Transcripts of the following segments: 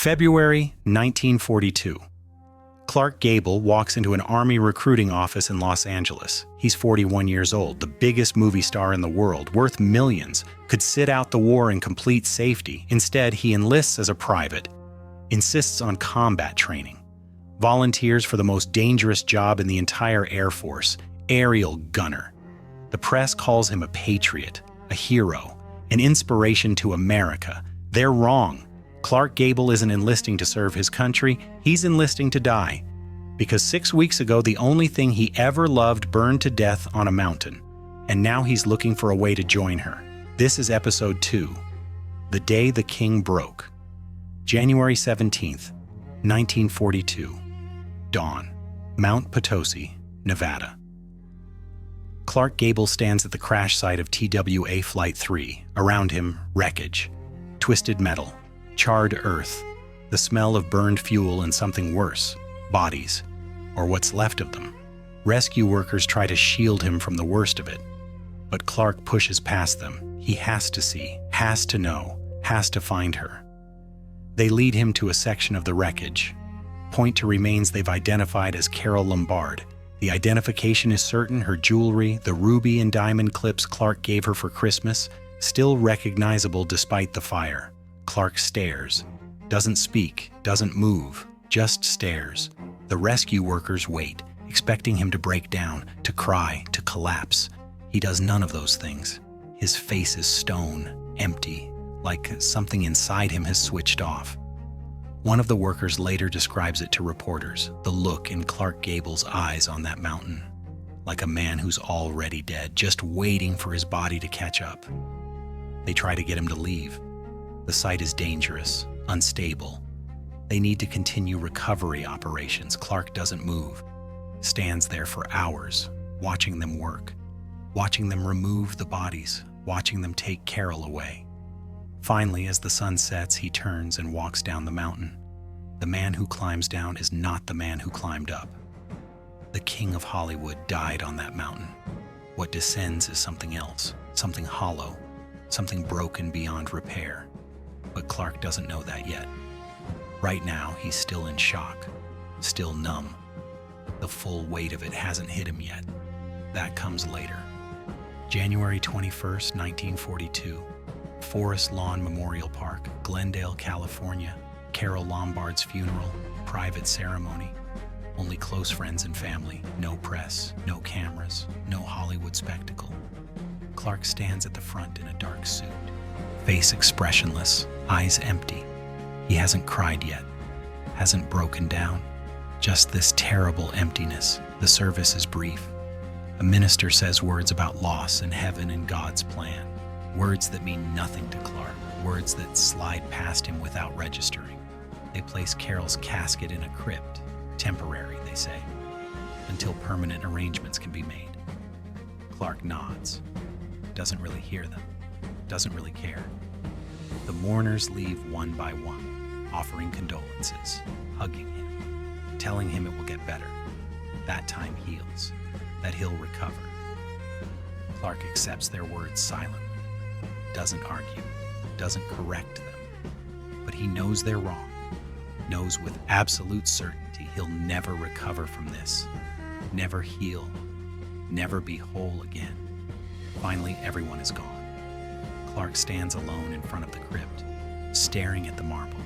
February 1942. Clark Gable walks into an Army recruiting office in Los Angeles. He's 41 years old, the biggest movie star in the world, worth millions, could sit out the war in complete safety. Instead, he enlists as a private, insists on combat training, volunteers for the most dangerous job in the entire Air Force, aerial gunner. The press calls him a patriot, a hero, an inspiration to America. They're wrong. Clark Gable isn't enlisting to serve his country, he's enlisting to die. Because 6 weeks ago, the only thing he ever loved burned to death on a mountain. And now he's looking for a way to join her. This is episode 2, The Day the King Broke. January 17th, 1942. Dawn. Mount Potosi, Nevada. Clark Gable stands at the crash site of TWA Flight 3. Around him, wreckage, twisted metal, charred earth, the smell of burned fuel and something worse, bodies, or what's left of them. Rescue workers try to shield him from the worst of it, but Clark pushes past them. He has to see, has to know, has to find her. They lead him to a section of the wreckage, point to remains they've identified as Carole Lombard. The identification is certain. Her jewelry, the ruby and diamond clips Clark gave her for Christmas, still recognizable despite the fire. Clark stares, doesn't speak, doesn't move, just stares. The rescue workers wait, expecting him to break down, to cry, to collapse. He does none of those things. His face is stone, empty, like something inside him has switched off. One of the workers later describes it to reporters, the look in Clark Gable's eyes on that mountain, like a man who's already dead, just waiting for his body to catch up. They try to get him to leave. The site is dangerous, unstable. They need to continue recovery operations. Clark doesn't move, stands there for hours, watching them work, watching them remove the bodies, watching them take Carole away. Finally, as the sun sets, he turns and walks down the mountain. The man who climbs down is not the man who climbed up. The king of Hollywood died on that mountain. What descends is something else, something hollow, something broken beyond repair. But Clark doesn't know that yet. Right now, he's still in shock, still numb. The full weight of it hasn't hit him yet. That comes later. January 21st, 1942. Forest Lawn Memorial Park, Glendale, California. Carole Lombard's funeral, private ceremony. Only close friends and family, no press, no cameras, no Hollywood spectacle. Clark stands at the front in a dark suit, face expressionless, eyes empty. He hasn't cried yet, hasn't broken down. Just this terrible emptiness. The service is brief. A minister says words about loss and heaven and God's plan. Words that mean nothing to Clark, words that slide past him without registering. They place Carole's casket in a crypt, temporary, they say, until permanent arrangements can be made. Clark nods, doesn't really hear them, doesn't really care. The mourners leave one by one, offering condolences, hugging him, telling him it will get better. That time heals, that he'll recover. Clark accepts their words silently, doesn't argue, doesn't correct them. But he knows they're wrong, knows with absolute certainty he'll never recover from this, never heal, never be whole again. Finally, everyone is gone. Clark stands alone in front of the crypt, staring at the marble,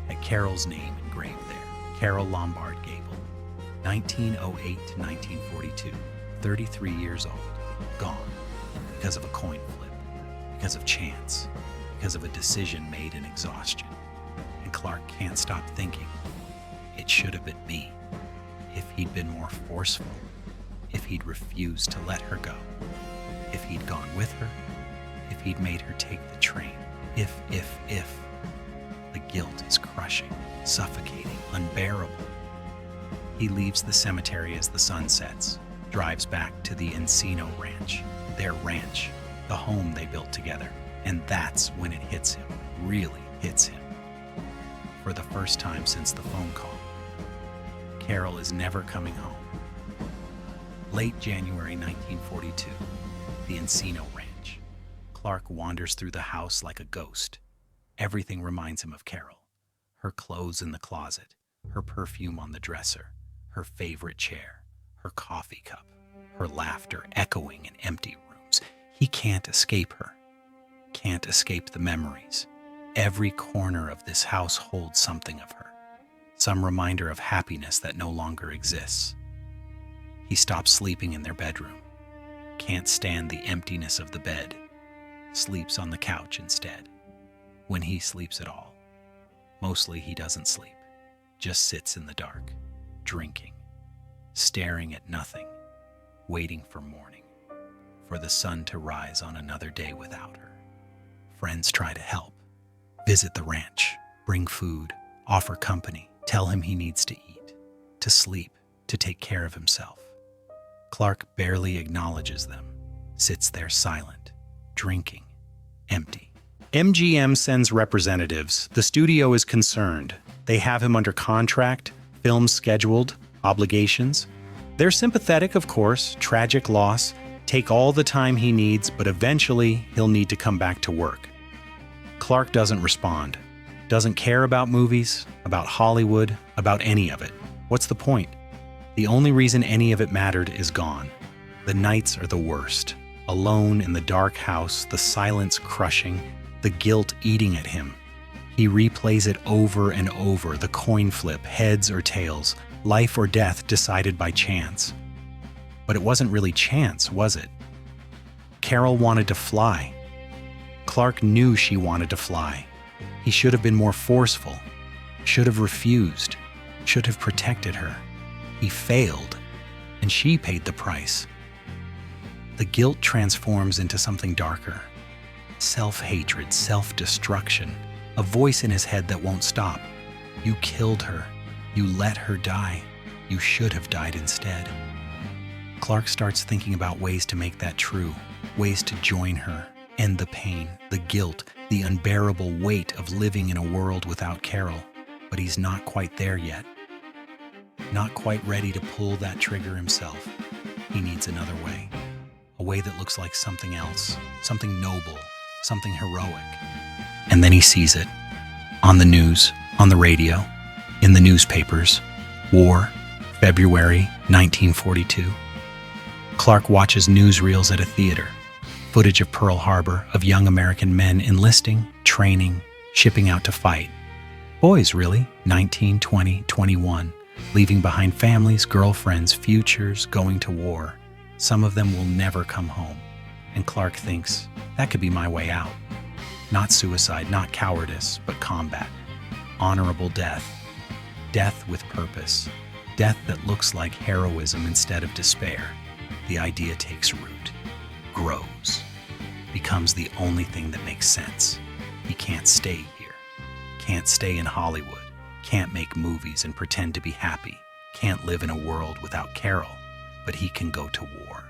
at Carole's name engraved there, Carole Lombard Gable, 1908 to 1942, 33 years old, gone because of a coin flip, because of chance, because of a decision made in exhaustion. And Clark can't stop thinking, it should have been me. If he'd been more forceful, if he'd refused to let her go, if he'd gone with her, if he'd made her take the train, if. The guilt is crushing, suffocating, unbearable. He leaves the cemetery as the sun sets, drives back to the Encino Ranch, their ranch, the home they built together. And that's when it hits him, really hits him. For the first time since the phone call, Carole is never coming home. Late January 1942, the Encino Ranch. Clark wanders through the house like a ghost. Everything reminds him of Carole. Her clothes in the closet, her perfume on the dresser, her favorite chair, her coffee cup, her laughter echoing in empty rooms. He can't escape her, can't escape the memories. Every corner of this house holds something of her, some reminder of happiness that no longer exists. He stops sleeping in their bedroom, can't stand the emptiness of the bed, sleeps on the couch instead. When he sleeps at all, mostly he doesn't sleep, just sits in the dark, drinking, staring at nothing, waiting for morning, for the sun to rise on another day without her. Friends try to help, visit the ranch, bring food, offer company, tell him he needs to eat, to sleep, to take care of himself. Clark barely acknowledges them, sits there silent, drinking, empty. MGM sends representatives. The studio is concerned. They have him under contract, films scheduled, obligations. They're sympathetic, of course, tragic loss, take all the time he needs, but eventually he'll need to come back to work. Clark doesn't respond, doesn't care about movies, about Hollywood, about any of it. What's the point? The only reason any of it mattered is gone. The nights are the worst. Alone in the dark house, the silence crushing, the guilt eating at him. He replays it over and over, the coin flip, heads or tails, life or death decided by chance. But it wasn't really chance, was it? Carole wanted to fly. Clark knew she wanted to fly. He should have been more forceful, should have refused, should have protected her. He failed, and she paid the price. The guilt transforms into something darker. Self-hatred, self-destruction, a voice in his head that won't stop. You killed her. You let her die. You should have died instead. Clark starts thinking about ways to make that true, ways to join her, end the pain, the guilt, the unbearable weight of living in a world without Carole. But he's not quite there yet. Not quite ready to pull that trigger himself. He needs another way. A way that looks like something else, something noble, something heroic. And then he sees it. On the news, on the radio, in the newspapers. War, February 1942. Clark watches newsreels at a theater. Footage of Pearl Harbor, of young American men enlisting, training, shipping out to fight. Boys, really, 19, 20, 21, leaving behind families, girlfriends, futures, going to war. Some of them will never come home. And Clark thinks, that could be my way out. Not suicide, not cowardice, but combat. Honorable death. Death with purpose. Death that looks like heroism instead of despair. The idea takes root, grows, becomes the only thing that makes sense. He can't stay here. Can't stay in Hollywood. Can't make movies and pretend to be happy. Can't live in a world without Carole. But he can go to war.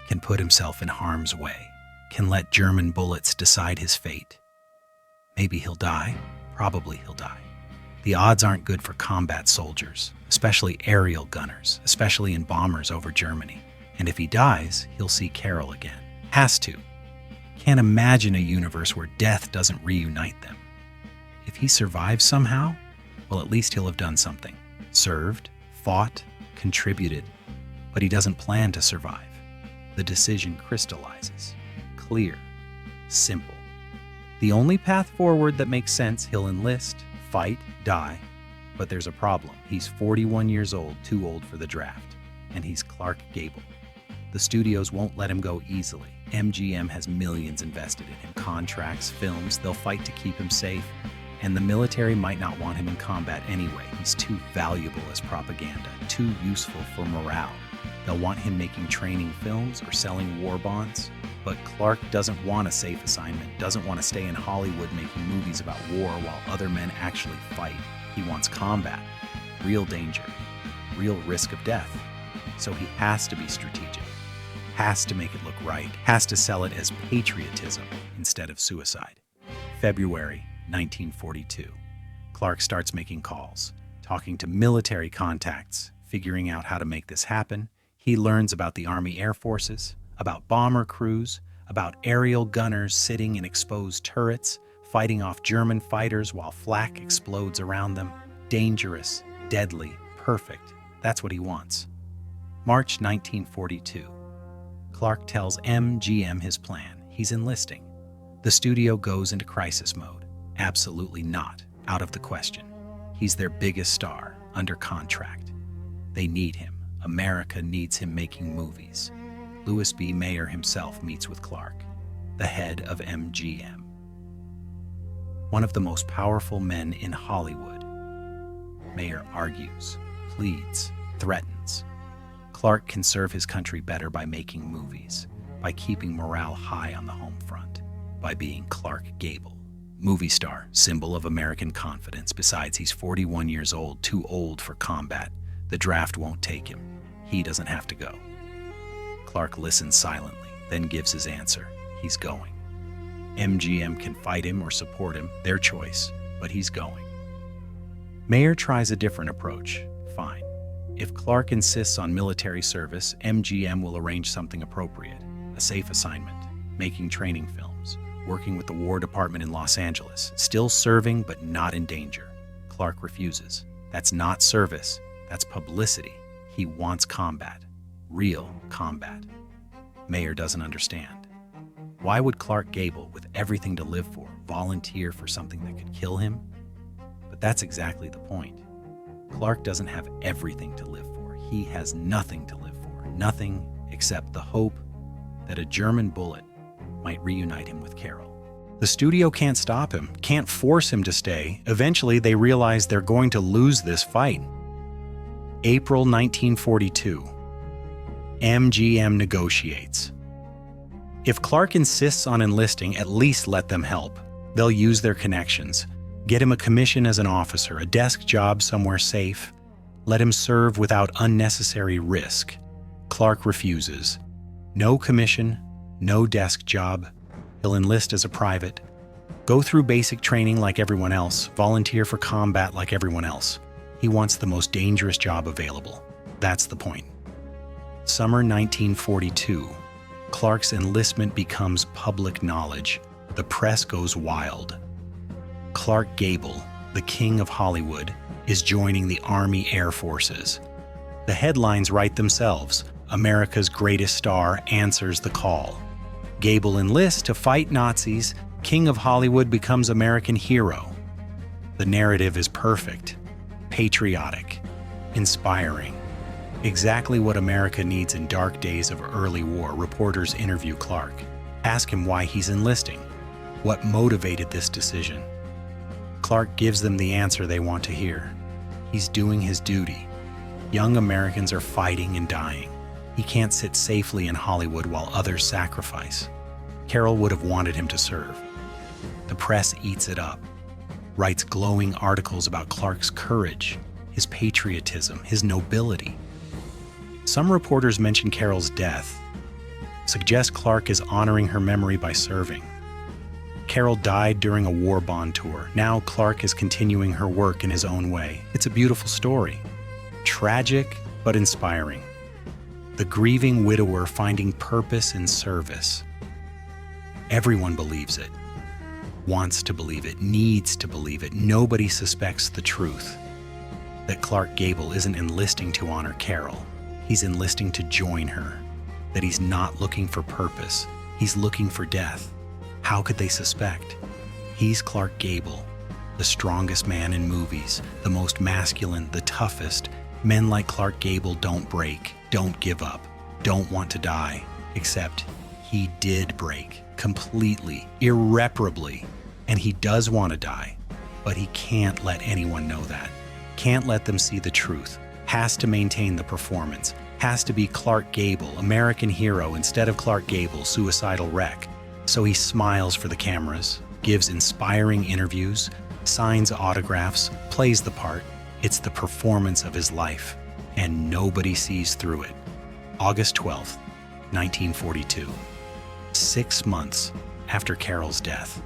Can put himself in harm's way. Can let German bullets decide his fate. Maybe he'll die. Probably he'll die. The odds aren't good for combat soldiers, especially aerial gunners, especially in bombers over Germany. And if he dies, he'll see Carole again. Has to. Can't imagine a universe where death doesn't reunite them. If he survives somehow, well, at least he'll have done something. Served, fought, contributed. But he doesn't plan to survive. The decision crystallizes. Clear. Simple. The only path forward that makes sense, he'll enlist, fight, die. But there's a problem. He's 41 years old, too old for the draft. And he's Clark Gable. The studios won't let him go easily. MGM has millions invested in him. Contracts, films, they'll fight to keep him safe. And the military might not want him in combat anyway. He's too valuable as propaganda, too useful for morale. They'll want him making training films or selling war bonds. But Clark doesn't want a safe assignment, doesn't want to stay in Hollywood making movies about war while other men actually fight. He wants combat, real danger, real risk of death. So he has to be strategic, has to make it look right, has to sell it as patriotism instead of suicide. February 1942. Clark starts making calls, talking to military contacts, figuring out how to make this happen. He learns about the Army Air Forces, about bomber crews, about aerial gunners sitting in exposed turrets, fighting off German fighters while flak explodes around them. Dangerous, deadly, perfect. That's what he wants. March 1942. Clark tells MGM his plan. He's enlisting. The studio goes into crisis mode. Absolutely not. Out of the question. He's their biggest star, under contract. They need him. America needs him making movies. Louis B. Mayer himself meets with Clark, the head of MGM. One of the most powerful men in Hollywood. Mayer argues, pleads, threatens. Clark can serve his country better by making movies, by keeping morale high on the home front, by being Clark Gable. Movie star, symbol of American confidence. Besides, he's 41 years old, too old for combat. The draft won't take him. He doesn't have to go. Clark listens silently, then gives his answer. He's going. MGM can fight him or support him, their choice, but he's going. Mayer tries a different approach. Fine. If Clark insists on military service, MGM will arrange something appropriate. A safe assignment, making training films, working with the War Department in Los Angeles, still serving but not in danger. Clark refuses. That's not service, that's publicity. He wants combat, real combat. Mayer doesn't understand. Why would Clark Gable, with everything to live for, volunteer for something that could kill him? But that's exactly the point. Clark doesn't have everything to live for. He has nothing to live for, nothing except the hope that a German bullet might reunite him with Carole. The studio can't stop him, can't force him to stay. Eventually, they realize they're going to lose this fight. April 1942. MGM negotiates. If Clark insists on enlisting, at least let them help. They'll use their connections. Get him a commission as an officer, a desk job somewhere safe. Let him serve without unnecessary risk. Clark refuses. No commission, no desk job. He'll enlist as a private. Go through basic training like everyone else. Volunteer for combat like everyone else. He wants the most dangerous job available. That's the point. Summer 1942. Clark's enlistment becomes public knowledge. The press goes wild. Clark Gable, the king of Hollywood, is joining the Army Air Forces. The headlines write themselves. America's greatest star answers the call. Gable enlists to fight Nazis. King of Hollywood becomes American hero. The narrative is perfect, patriotic, inspiring. Exactly what America needs in dark days of early war. Reporters interview Clark, ask him why he's enlisting, what motivated this decision. Clark gives them the answer they want to hear. He's doing his duty. Young Americans are fighting and dying. He can't sit safely in Hollywood while others sacrifice. Carole would have wanted him to serve. The press eats it up, writes glowing articles about Clark's courage, his patriotism, his nobility. Some reporters mention Carole's death, suggest Clark is honoring her memory by serving. Carole died during a war bond tour. Now Clark is continuing her work in his own way. It's a beautiful story. Tragic, but inspiring. The grieving widower finding purpose in service. Everyone believes it, wants to believe it, needs to believe it. Nobody suspects the truth, that Clark Gable isn't enlisting to honor Carole. He's enlisting to join her, that he's not looking for purpose. He's looking for death. How could they suspect? He's Clark Gable, the strongest man in movies, the most masculine, the toughest. Men like Clark Gable don't break, don't give up, don't want to die, except he did break completely, irreparably, and he does want to die, but he can't let anyone know that. Can't let them see the truth. Has to maintain the performance. Has to be Clark Gable, American hero, instead of Clark Gable, suicidal wreck. So he smiles for the cameras, gives inspiring interviews, signs autographs, plays the part. It's the performance of his life, and nobody sees through it. August 12th, 1942. 6 months after Carole's death,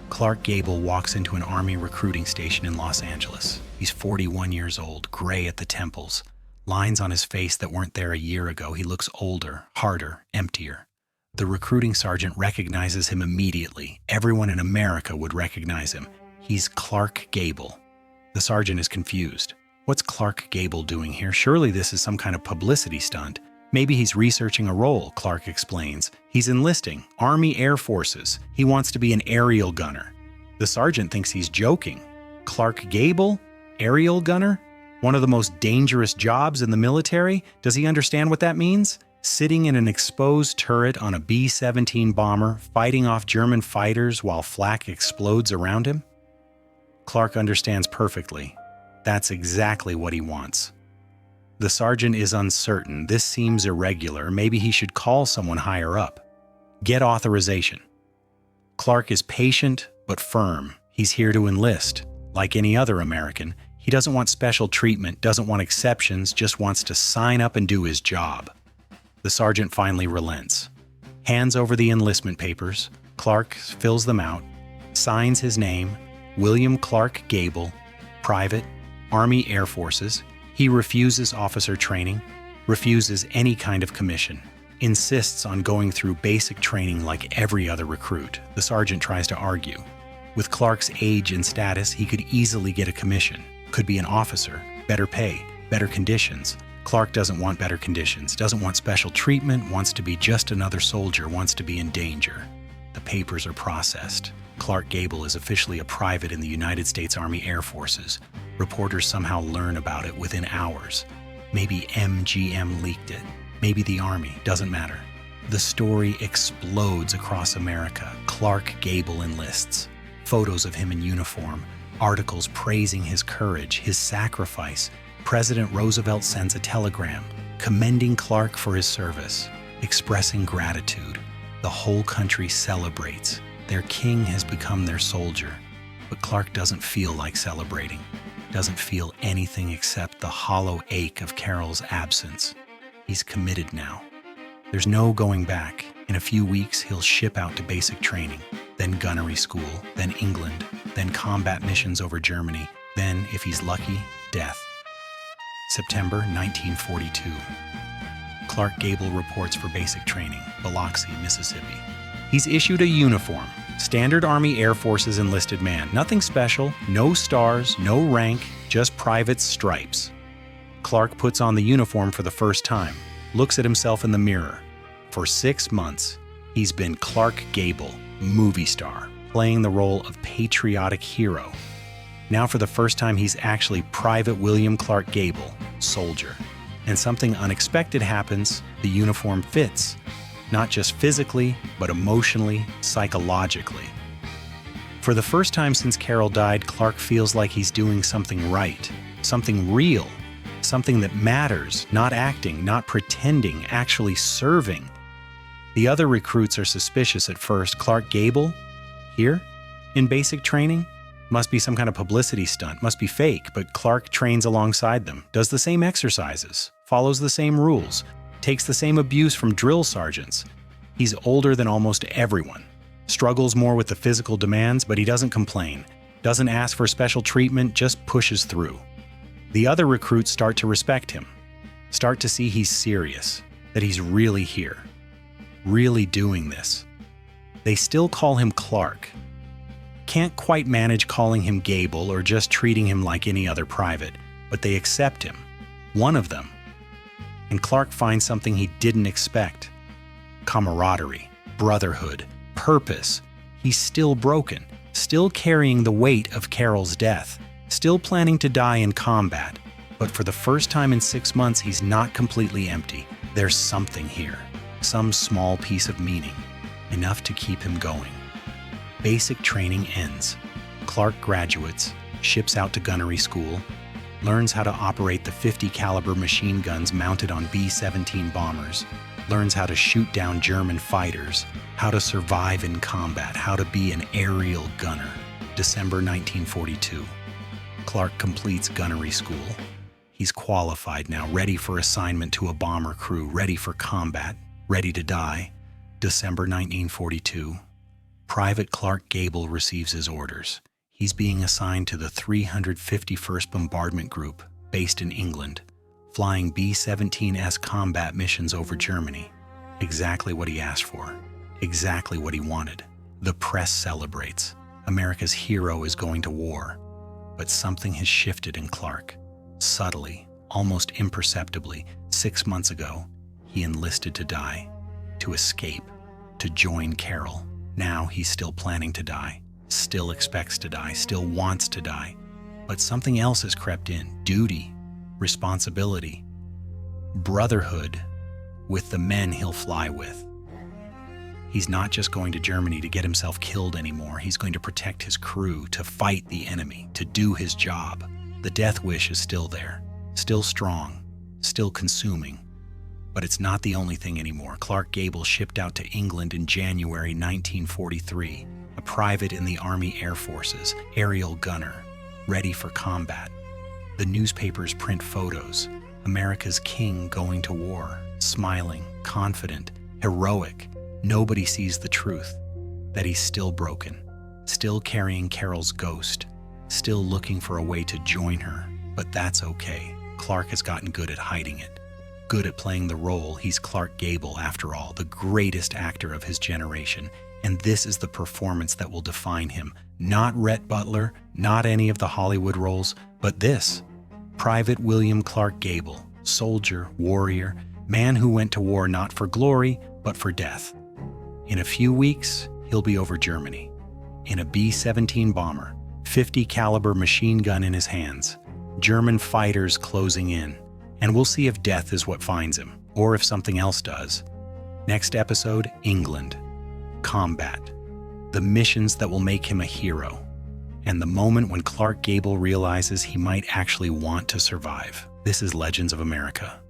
Clark Gable walks into an Army recruiting station in Los Angeles. He's 41 years old, gray at the temples, lines on his face that weren't there a year ago. He looks older, harder, emptier. The recruiting sergeant recognizes him immediately. Everyone in America would recognize him. He's Clark Gable. The sergeant is confused. What's Clark Gable doing here? Surely this is some kind of publicity stunt. Maybe he's researching a role, Clark explains. He's enlisting, Army Air Forces. He wants to be an aerial gunner. The sergeant thinks he's joking. Clark Gable? Aerial gunner? One of the most dangerous jobs in the military? Does he understand what that means? Sitting in an exposed turret on a B-17 bomber, fighting off German fighters while flak explodes around him? Clark understands perfectly. That's exactly what he wants. The sergeant is uncertain. This seems irregular. Maybe he should call someone higher up. Get authorization. Clark is patient but firm. He's here to enlist. Like any other American, he doesn't want special treatment, doesn't want exceptions, just wants to sign up and do his job. The sergeant finally relents. Hands over the enlistment papers. Clark fills them out, signs his name, William Clark Gable, Private, Army Air Forces. He refuses officer training, refuses any kind of commission, insists on going through basic training like every other recruit. The sergeant tries to argue. With Clark's age and status, he could easily get a commission, could be an officer, better pay, better conditions. Clark doesn't want better conditions, doesn't want special treatment, wants to be just another soldier, wants to be in danger. The papers are processed. Clark Gable is officially a private in the United States Army Air Forces. Reporters somehow learn about it within hours. Maybe MGM leaked it. Maybe the Army, doesn't matter. The story explodes across America. Clark Gable enlists. Photos of him in uniform, articles praising his courage, his sacrifice. President Roosevelt sends a telegram commending Clark for his service, expressing gratitude. The whole country celebrates. Their king has become their soldier. But Clark doesn't feel like celebrating, doesn't feel anything except the hollow ache of Carole's absence. He's committed now. There's no going back. In a few weeks, he'll ship out to basic training, then gunnery school, then England, then combat missions over Germany, then, if he's lucky, death. September 1942. Clark Gable reports for basic training, Biloxi, Mississippi. He's issued a uniform, standard Army Air Forces enlisted man. Nothing special, no stars, no rank, just private's stripes. Clark puts on the uniform for the first time, looks at himself in the mirror. For 6 months, he's been Clark Gable, movie star, playing the role of patriotic hero. Now for the first time, he's actually Private William Clark Gable, soldier. And something unexpected happens. The uniform fits. Not just physically, but emotionally, psychologically. For the first time since Carole died, Clark feels like he's doing something right, something real, something that matters, not acting, not pretending, actually serving. The other recruits are suspicious at first. Clark Gable? Here? In basic training? Must be some kind of publicity stunt, must be fake, but Clark trains alongside them, does the same exercises, follows the same rules, takes the same abuse from drill sergeants. He's older than almost everyone, struggles more with the physical demands, but he doesn't complain, doesn't ask for special treatment, just pushes through. The other recruits start to respect him, start to see he's serious, that he's really here, really doing this. They still call him Clark. Can't quite manage calling him Gable or just treating him like any other private, but they accept him, one of them. And Clark finds something he didn't expect. Camaraderie, brotherhood, purpose. He's still broken, still carrying the weight of Carole's death, still planning to die in combat. But for the first time in 6 months, he's not completely empty. There's something here, some small piece of meaning, enough to keep him going. Basic training ends. Clark graduates, ships out to gunnery school, learns how to operate the 50 caliber machine guns mounted on B-17 bombers, learns how to shoot down German fighters, how to survive in combat, how to be an aerial gunner. December 1942. Clark completes gunnery school. He's qualified now, ready for assignment to a bomber crew, ready for combat, ready to die. December 1942. Private Clark Gable receives his orders. He's being assigned to the 351st Bombardment Group, based in England, flying B-17S combat missions over Germany. Exactly what he asked for. Exactly what he wanted. The press celebrates. America's hero is going to war. But something has shifted in Clark. Subtly, almost imperceptibly, 6 months ago, he enlisted to die, to escape, to join Carole. Now he's still planning to die, still expects to die, still wants to die. But something else has crept in: duty, responsibility, brotherhood with the men he'll fly with. He's not just going to Germany to get himself killed anymore. He's going to protect his crew, to fight the enemy, to do his job. The death wish is still there, still strong, still consuming. But it's not the only thing anymore. Clark Gable shipped out to England in January 1943, a private in the Army Air Forces, aerial gunner, ready for combat. The newspapers print photos, America's king going to war, smiling, confident, heroic. Nobody sees the truth, that he's still broken, still carrying Carole's ghost, still looking for a way to join her. But that's okay. Clark has gotten good at hiding it, good at playing the role. He's Clark Gable, after all, the greatest actor of his generation. And this is the performance that will define him. Not Rhett Butler, not any of the Hollywood roles, but this. Private William Clark Gable, soldier, warrior, man who went to war not for glory, but for death. In a few weeks, he'll be over Germany, in a B-17 bomber, 50 caliber machine gun in his hands, German fighters closing in, and we'll see if death is what finds him, or if something else does. Next episode, England. Combat. The missions that will make him a hero, and the moment when Clark Gable realizes he might actually want to survive. This is Legends of America.